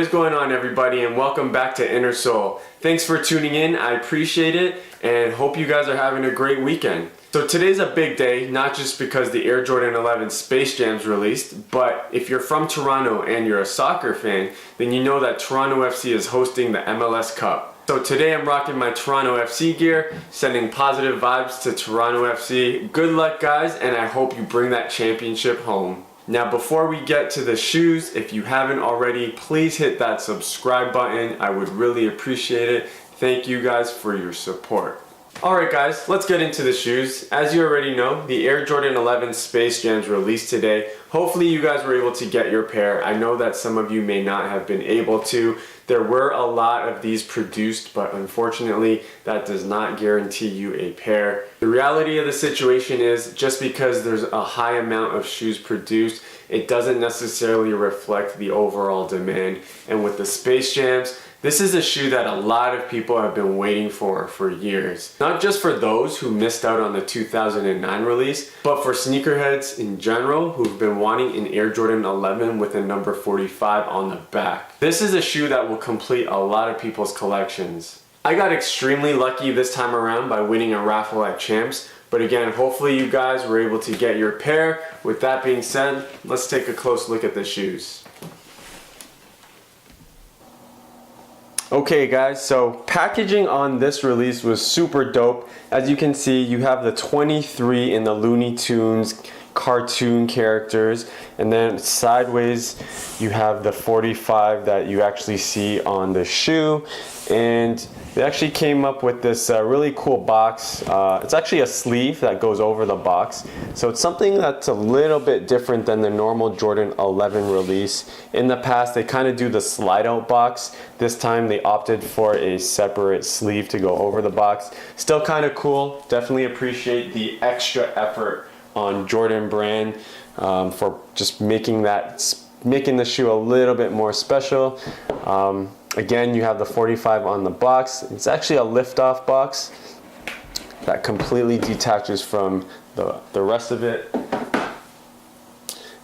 What is going on, everybody, and welcome back to Inner Soul. Thanks for tuning in. I appreciate it and hope you guys are having a great weekend. So today's a big day, not just because the Air Jordan 11 Space Jam's released, but if you're from Toronto and you're a soccer fan, then you know that Toronto FC is hosting the MLS Cup. So today I'm rocking my Toronto FC gear, sending positive vibes to Toronto FC. Good luck, guys, and I hope you bring that championship home. Now, before we get to the shoes, if you haven't already, please hit that subscribe button. I would really appreciate it. Thank you guys for your support. Alright guys, let's get into the shoes. As you already know, the Air Jordan 11 Space Jams released today. Hopefully you guys were able to get your pair. I know that some of you may not have been able to. There were a lot of these produced, but unfortunately that does not guarantee you a pair. The reality of the situation is just because there's a high amount of shoes produced, it doesn't necessarily reflect the overall demand. And with the Space Jams, this is a shoe that a lot of people have been waiting for years. Not just for those who missed out on the 2009 release, but for sneakerheads in general who've been wanting an Air Jordan 11 with a number 45 on the back. This is a shoe that will complete a lot of people's collections. I got extremely lucky this time around by winning a raffle at Champs, but again, hopefully you guys were able to get your pair. With that being said, let's take a close look at the shoes. Okay guys, so packaging on this release was super dope. As you can see, you have the 23 in the Looney Tunes cartoon characters, and then sideways you have the 45 that you actually see on the shoe. And they actually came up with this really cool box. It's actually a sleeve that goes over the box, so it's something that's a little bit different than the normal Jordan 11 release. In the past they kind of do the slide out box. This time they opted for a separate sleeve to go over the box. Still kind of cool. Definitely appreciate the extra effort on Jordan brand for just making the shoe a little bit more special. Again, you have the 45 on the box. It's actually a lift-off box that completely detaches from the rest of it.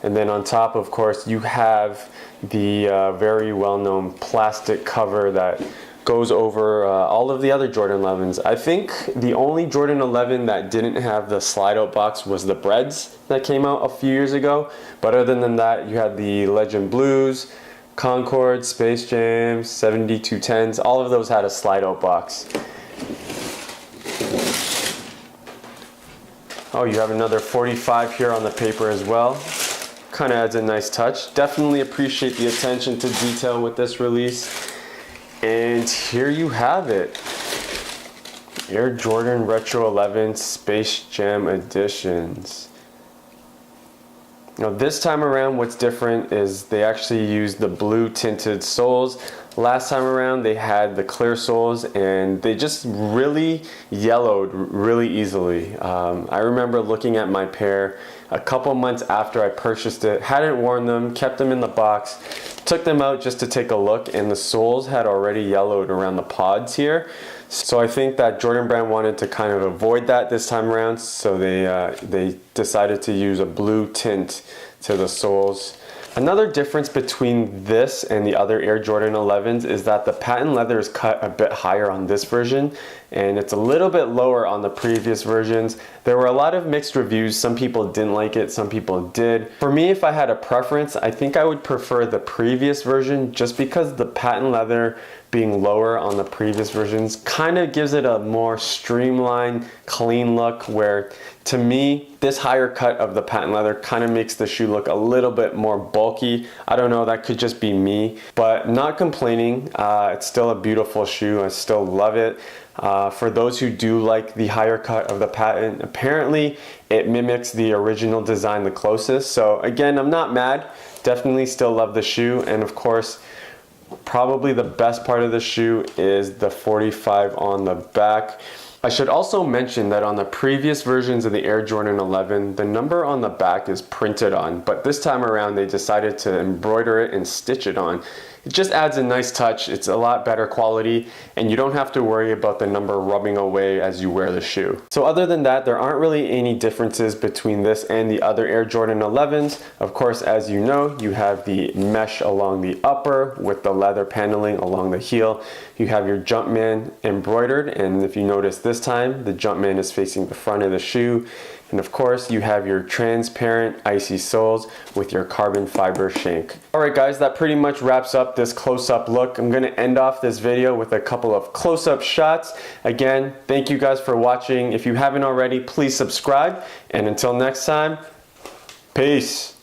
And then on top, of course, you have the very well-known plastic cover that goes over all of the other Jordan 11s. I think the only Jordan 11 that didn't have the slide-out box was the Breads that came out a few years ago. But other than that, you had the Legend Blues, Concord, Space Jams, 7210s, all of those had a slide-out box. Oh, you have another 45 here on the paper as well. Kind of adds a nice touch. Definitely appreciate the attention to detail with this release. And here you have it. Air Jordan Retro 11 Space Jam Editions. Now this time around, what's different is they actually used the blue tinted soles. Last time around they had the clear soles and they just really yellowed really easily. I remember looking at my pair a couple months after I purchased it, hadn't worn them, kept them in the box, took them out just to take a look, and the soles had already yellowed around the pods here. So I think that Jordan Brand wanted to kind of avoid that this time around, so they decided to use a blue tint to the soles. Another difference between this and the other Air Jordan 11s is that the patent leather is cut a bit higher on this version and it's a little bit lower on the previous versions. There were a lot of mixed reviews. Some people didn't like it, some people did. For me, if I had a preference, I think I would prefer the previous version just because the patent leather being lower on the previous versions kind of gives it a more streamlined, clean look, where to me, this higher cut of the patent leather kind of makes the shoe look a little bit more bulky. I don't know, that could just be me, but not complaining. It's still a beautiful shoe. I still love it. For those who do like the higher cut of the patent, apparently it mimics the original design the closest. So again, I'm not mad. Definitely still love the shoe. And of course, probably the best part of the shoe is the 45 on the back. I should also mention that on the previous versions of the Air Jordan 11, the number on the back is printed on, but this time around they decided to embroider it and stitch it on. It just adds a nice touch, it's a lot better quality, and you don't have to worry about the number rubbing away as you wear the shoe. So other than that, there aren't really any differences between this and the other Air Jordan 11s. Of course, as you know, you have the mesh along the upper with the leather paneling along the heel. You have your Jumpman embroidered, and if you notice this time, the Jumpman is facing the front of the shoe. And of course, you have your transparent icy soles with your carbon fiber shank. Alright guys, that pretty much wraps up this close-up look. I'm going to end off this video with a couple of close-up shots. Again, thank you guys for watching. If you haven't already, please subscribe. And until next time, peace.